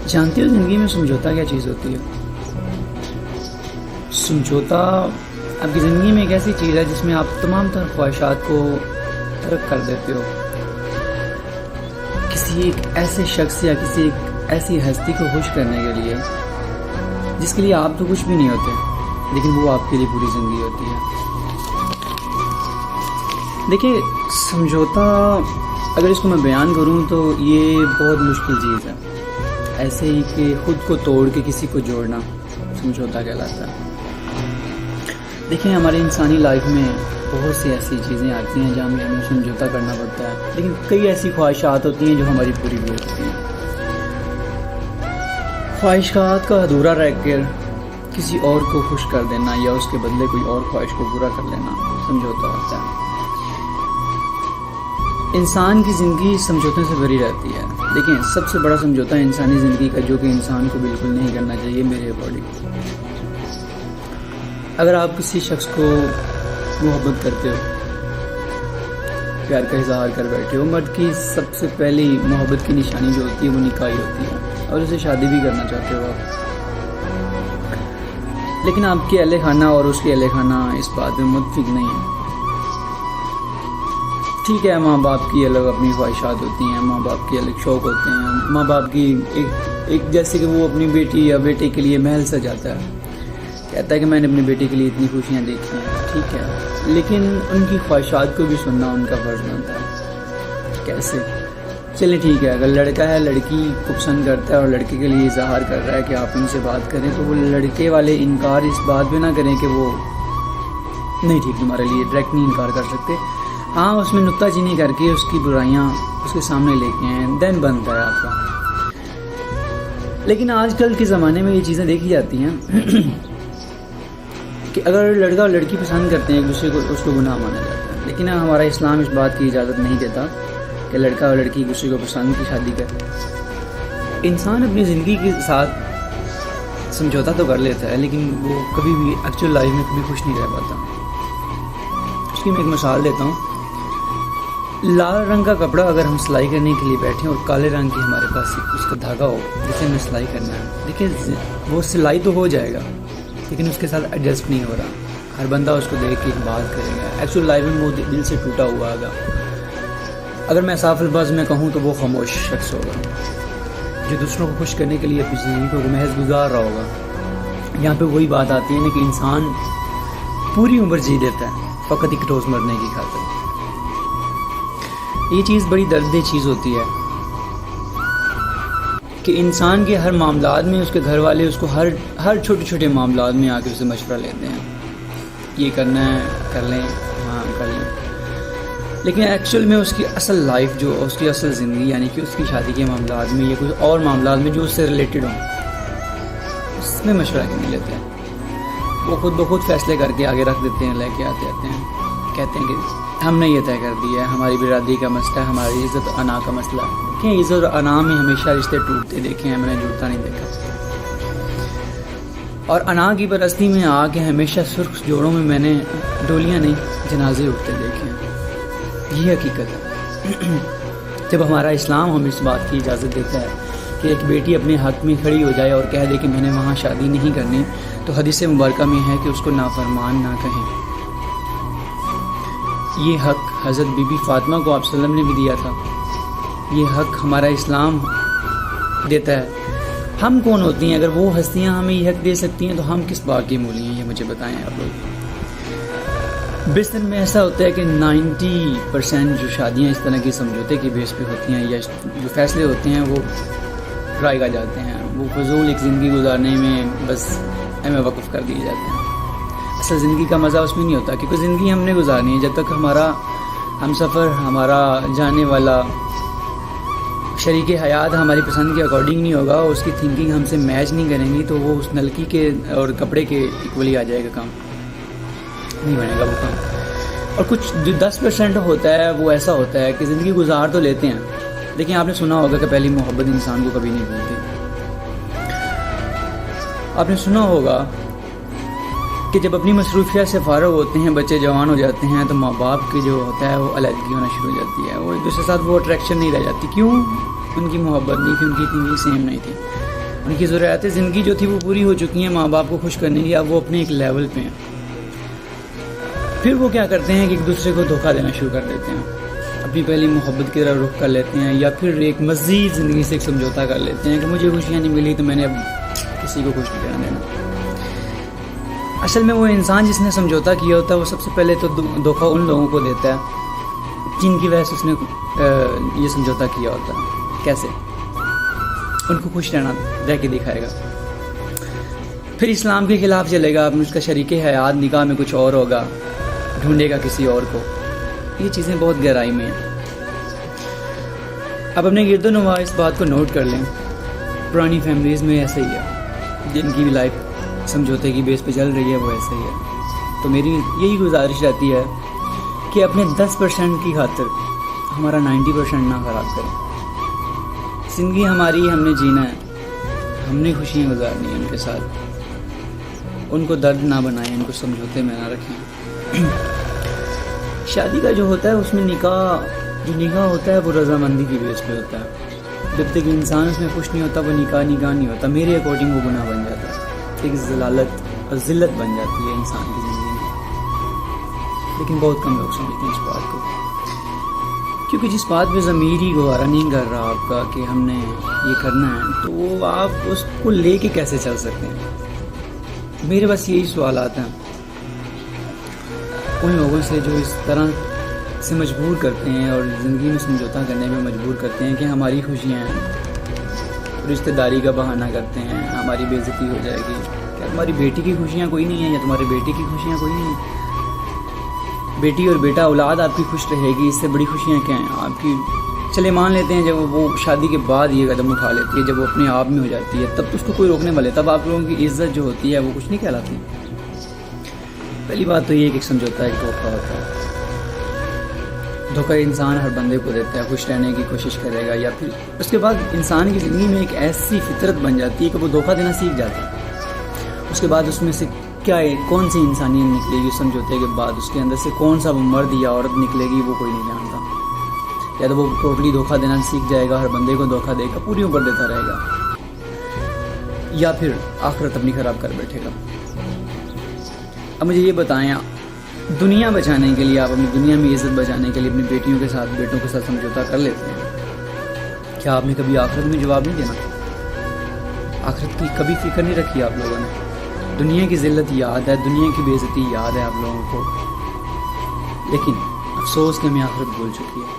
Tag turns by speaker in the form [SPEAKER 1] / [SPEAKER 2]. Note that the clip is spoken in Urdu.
[SPEAKER 1] جانتے ہو زندگی میں سمجھوتا کیا چیز ہوتی ہے؟ سمجھوتا آپ کی زندگی میں ایک ایسی چیز ہے جس میں آپ تمام تر خواہشات کو ترک کر دیتے ہو کسی ایک ایسے شخص یا کسی ایک ایسی ہستی کو خوش کرنے کے لیے جس کے لیے آپ تو کچھ بھی نہیں ہوتے لیکن وہ آپ کے لیے پوری زندگی ہوتی ہے۔ دیکھیے سمجھوتا اگر اس کو میں بیان کروں تو یہ بہت مشکل چیز ہے، ایسے ہی کہ خود کو توڑ کے کسی کو جوڑنا سمجھوتا کہلاتا ہے۔ دیکھیں ہماری انسانی لائف میں بہت سی ایسی چیزیں آتی ہیں جہاں ہمیں سمجھوتا کرنا پڑتا ہے، لیکن کئی ایسی خواہشات ہوتی ہیں جو ہماری پوری بھی ہوتی ہیں۔ خواہشات کا ادھورا رہ کر کسی اور کو خوش کر دینا یا اس کے بدلے کوئی اور خواہش کو پورا کر لینا سمجھوتا ہوتا ہے۔ انسان کی زندگی سمجھوتوں سے بھری رہتی ہے۔ دیکھیں سب سے بڑا سمجھوتا ہے انسانی زندگی کا جو کہ انسان کو بالکل نہیں کرنا چاہیے میرے اکارڈنگ۔ اگر آپ کسی شخص کو محبت کرتے ہو، پیار کا اظہار کر بیٹھے ہو، مرد کی سب سے پہلی محبت کی نشانی جو ہوتی ہے وہ نکاح ہوتی ہے اور اسے شادی بھی کرنا چاہتے ہو آپ، لیکن آپ کے اہل خانہ اور اس کے اہل خانہ اس بات میں متفق نہیں ہے۔ ٹھیک ہے، ماں باپ کی الگ اپنی خواہشات ہوتی ہیں، ماں باپ کے الگ شوق ہوتے ہیں، ماں باپ کی ایک جیسے کہ وہ اپنی بیٹی یا بیٹے کے لیے محل سجاتا ہے، کہتا ہے کہ میں نے اپنی بیٹی کے لیے اتنی خوشیاں دیکھی ہیں، ٹھیک ہے، لیکن ان کی خواہشات کو بھی سننا ان کا فرض بنتا ہے۔ کیسے؟ چلیں ٹھیک ہے، اگر لڑکا ہے لڑکی کو پسند کرتا ہے اور لڑکے کے لیے اظہار کر رہا ہے کہ آپ ان سے بات کریں، تو وہ لڑکے والے انکار اس بات پہ نہ کریں کہ وہ نہیں ٹھیک تمہارے لیے، ڈائریکٹ نہیں انکار کر سکتے، ہاں اس میں نکتہ چینی کر کے اس کی برائیاں اس کے سامنے لے کے آئیں، دین بنتا ہے آپ کا۔ لیکن آج کل کے زمانے میں یہ چیزیں دیکھی جاتی ہیں کہ اگر لڑکا اور لڑکی پسند کرتے ہیں ایک دوسرے کو، اس کو گناہ مانا جاتا ہے، لیکن ہمارا اسلام اس بات کی اجازت نہیں دیتا کہ لڑکا اور لڑکی ایک دوسرے کو پسند کی شادی کرے۔ انسان اپنی زندگی کے ساتھ سمجھوتا تو کر لیتا ہے لیکن وہ کبھی بھی ایکچوئل لائف میں کبھی خوش نہیں رہ پاتا۔ اس کی میں ایک مثال دیتا ہوں، لال رنگ کا کپڑا اگر ہم سلائی کرنے کے لیے بیٹھیں اور کالے رنگ کی ہمارے پاس اس کا دھاگا ہو جسے ہمیں سلائی کرنا ہے، دیکھیں وہ سلائی تو ہو جائے گا لیکن اس کے ساتھ ایڈجسٹ نہیں ہو رہا، ہر بندہ اس کو دیکھ کے بات کرے گا، ایکچوئل لائف میں وہ دل سے ٹوٹا ہوا ہوگا۔ اگر میں صاف الفاظ میں کہوں تو وہ خاموش شخص ہوگا جو دوسروں کو خوش کرنے کے لیے اپنی زندگی کو محض گزار رہا ہوگا۔ یہاں پہ وہی بات آتی ہے نا کہ انسان پوری عمر جی لیتا ہے فقط ایک روز مرنے کی خاطر۔ یہ چیز بڑی دردناک چیز ہوتی ہے کہ انسان کے ہر معاملات میں اس کے گھر والے اس کو ہر چھوٹے چھوٹے معاملات میں آ کے اسے مشورہ لیتے ہیں، یہ کرنا ہے کر لیں، ہاں کر لیں، لیکن ایکچوئل میں اس کی اصل لائف جو اس کی اصل زندگی یعنی کہ اس کی شادی کے معاملات میں یا کوئی اور معاملات میں جو اس سے ریلیٹڈ ہوں اس میں مشورہ کیوں نہیں لیتے ہیں؟ وہ خود بخود فیصلے کر کے آگے رکھ دیتے ہیں، لے کے آتے ہیں، کہتے ہیں کہ ہم نے یہ طے کر دیا ہے، ہماری برادری کا مسئلہ ہے، ہماری عزت و انا کا مسئلہ ہے۔ کہ عزت و انا میں ہمیشہ رشتے ٹوٹتے دیکھے ہیں، میں نے جڑتا نہیں دیکھا، اور انا کی پرستی میں آ کے ہمیشہ سرخ جوڑوں میں میں نے ڈولیاں نہیں جنازے اٹھتے دیکھے ہیں۔ یہ حقیقت ہے۔ جب ہمارا اسلام ہمیں اس بات کی اجازت دیتا ہے کہ ایک بیٹی اپنے حق میں کھڑی ہو جائے اور کہہ دے کہ میں نے وہاں شادی نہیں کرنی، تو حدیث مبارکہ میں ہے کہ اس کو نافرمان نہ کہیں۔ یہ حق حضرت بی بی فاطمہ کو آپ صلی اللہ علیہ وسلم نے بھی دیا تھا، یہ حق ہمارا اسلام دیتا ہے۔ ہم کون ہوتی ہیں؟ اگر وہ ہستیاں ہمیں یہ حق دے سکتی ہیں تو ہم کس بات کی مولی ہیں؟ یہ مجھے بتائیں آپ لوگ۔ بیشتر میں ایسا ہوتا ہے کہ 90% جو شادیاں اس طرح کی سمجھوتے کی بیس پہ ہوتی ہیں یا جو فیصلے ہوتے ہیں وہ رائے گا جاتے ہیں، وہ فضول ایک زندگی گزارنے میں بس ہمیں وقف کر دیے جاتے ہیں۔ اصل زندگی کا مزہ اس میں نہیں ہوتا، کیونکہ زندگی ہم نے گزارنی ہے، جب تک ہمارا ہم سفر، ہمارا جانے والا شریک حیات ہماری پسند کے اکارڈنگ نہیں ہوگا، اس کی تھنکنگ ہم سے میچ نہیں کریں گی، تو وہ اس نلکی کے اور کپڑے کے ایکولی آ جائے گا، کام نہیں بنے گا وہ کام۔ اور کچھ جو 10% ہوتا ہے وہ ایسا ہوتا ہے کہ زندگی گزار تو لیتے ہیں، لیکن آپ نے سنا ہوگا کہ پہلی محبت انسان کو کبھی نہیں بھولتی۔ آپ نے سنا ہوگا کہ جب اپنی مصروفیات سے فارغ ہوتے ہیں، بچے جوان ہو جاتے ہیں، تو ماں باپ کی جو ہوتا ہے وہ علیحدگی ہونا شروع ہو جاتی ہے، وہ ایک دوسرے کے ساتھ وہ اٹریکشن نہیں رہ جاتی۔ کیوں؟ ان کی محبت نہیں تھی، ان کی تھنکنگ سیم نہیں تھی۔ ان کی ضروریات زندگی جو تھی وہ پوری ہو چکی ہیں ماں باپ کو خوش کرنے کی، اب وہ اپنے ایک لیول پہ ہیں. پھر وہ کیا کرتے ہیں کہ ایک دوسرے کو دھوکہ دینا شروع کر دیتے ہیں، اپنی پہلی محبت کی طرف رخ کر لیتے ہیں، یا پھر ایک مزید زندگی سے ایک سمجھوتا کر لیتے ہیں کہ مجھے خوشیاں نہیں ملی تو میں نے اب کسی کو خوش نہیں کرنا دینا. اصل میں وہ انسان جس نے سمجھوتا کیا ہوتا ہے وہ سب سے پہلے تو دھوکہ ان لوگوں کو دیتا ہے جن کی وجہ سے اس نے یہ سمجھوتا کیا ہوتا ہے. کیسے؟ ان کو خوش رہ کے دکھائے گا، پھر اسلام کے خلاف چلے گا، اس کا شریک حیات نکاح میں کچھ اور ہوگا، ڈھونڈے گا کسی اور کو. یہ چیزیں بہت گہرائی میں ہیں. اب اپنے گرد و نواح اس بات کو نوٹ کر لیں، پرانی فیملیز میں ایسا ہی ہے، جن کی بھی لائف سمجھوتے کی بیس پہ چل رہی ہے وہ ایسا ہی ہے. تو میری یہی گزارش رہتی ہے کہ اپنے 10% کی خاطر ہمارا 90% نہ خراب کریں. زندگی ہماری، ہم نے جینا ہے، ہم نے خوشیاں گزارنی ہیں ان کے ساتھ. ان کو درد نہ بنائیں، ان کو سمجھوتے میں نہ رکھیں. شادی کا جو ہوتا ہے اس میں نکاح ہوتا ہے وہ رضامندی کی بیس پہ ہوتا ہے. جب تک انسان اس میں خوش نہیں ہوتا وہ نکاح نہیں ہوتا. میرے اکارڈنگ وہ گناہ بن جاتا ہے، ایک ضلالت اور ذلت بن جاتی ہے انسان کی زندگی میں. لیکن بہت کم لوگ سمجھتے ہیں اس بات کو، کیونکہ جس بات پہ ضمیر ہی گوارا نہیں کر رہا آپ کا کہ ہم نے یہ کرنا ہے، تو وہ آپ اس کو لے کے کیسے چل سکتے ہیں. میرے بس یہی سوالات ہیں ان لوگوں سے جو اس طرح سے مجبور کرتے ہیں اور زندگی میں سمجھوتا کرنے میں مجبور کرتے ہیں کہ ہماری خوشیاں ہیں، رشتہ داری کا بہانہ کرتے ہیں، ہماری بے عزتی ہو جائے گی، کیا تمہاری بیٹی کی خوشیاں کوئی نہیں ہیں یا تمہارے بیٹے کی خوشیاں کوئی نہیں ہیں. بیٹی اور بیٹا اولاد آپ کی خوش رہے گی، اس سے بڑی خوشیاں کیا ہیں آپ کی. چلے مان لیتے ہیں جب وہ شادی کے بعد یہ قدم اٹھا لیتی ہے، جب وہ اپنے آپ میں ہو جاتی ہے، تب تو اس کو کوئی روکنے والے، تب آپ لوگوں کی عزت جو ہوتی ہے وہ کچھ نہیں کہلاتی. پہلی بات تو یہ کہ سمجھوتا ایک دھوکہ ہوتا ہے. دھوکہ انسان ہر بندے کو دیتا ہے، خوش رہنے کی کوشش کرے گا، یا پھر اس کے بعد انسان کی زندگی میں ایک ایسی فطرت بن جاتی ہے کہ وہ دھوکہ دینا سیکھ جاتا ہے. اس کے بعد اس میں سے کیا ہے، کون سی انسانیت نکلے گی سمجھوتے کے بعد، اس کے اندر سے کون سا وہ مرد یا عورت نکلے گی وہ کوئی نہیں جانتا. یا تو وہ ٹوٹلی دھوکہ دینا سیکھ جائے گا، ہر بندے کو دھوکہ دے گا، پوری اوپر دیتا رہے گا، یا پھر آخرت اپنی خراب کر بیٹھے گا. اب مجھے یہ بتائیں، دنیا بچانے کے لیے، آپ اپنی دنیا میں عزت بچانے کے لیے اپنی بیٹیوں کے ساتھ، بیٹوں کے ساتھ سمجھوتا کر لیتے ہیں، کیا آپ نے کبھی آخرت میں جواب نہیں دینا؟ آخرت کی کبھی فکر نہیں رکھی آپ لوگوں نے؟ دنیا کی ذلت یاد ہے، دنیا کی بے عزتی یاد ہے آپ لوگوں کو، لیکن افسوس کہ ہمیں آخرت بھول چکی ہے.